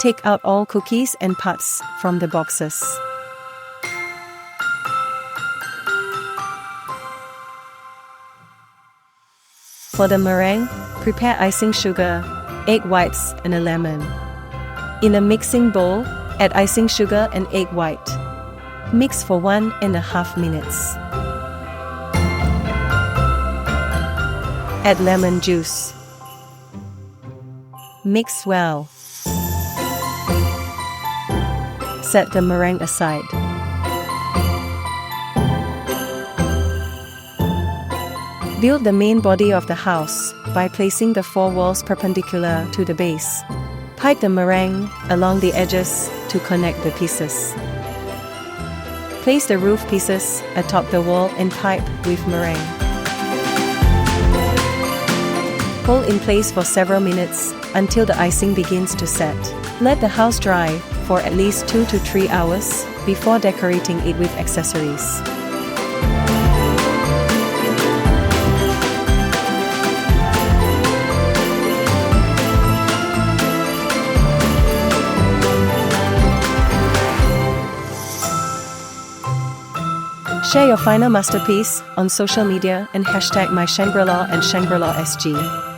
Take out all cookies and puffs from the boxes. For the meringue, prepare icing sugar, egg whites and a lemon. In a mixing bowl, add icing sugar and egg white. Mix for 1.5 minutes. Add lemon juice. Mix well. Set the meringue aside. Build the main body of the house by placing the 4 walls perpendicular to the base. Pipe the meringue along the edges to connect the pieces. Place the roof pieces atop the wall and pipe with meringue. Hold in place for several minutes until the icing begins to set. Let the house dry for at least 2 to 3 hours before decorating it with accessories. Share your final masterpiece on social media and hashtag my Shangri-La and Shangri-La SG.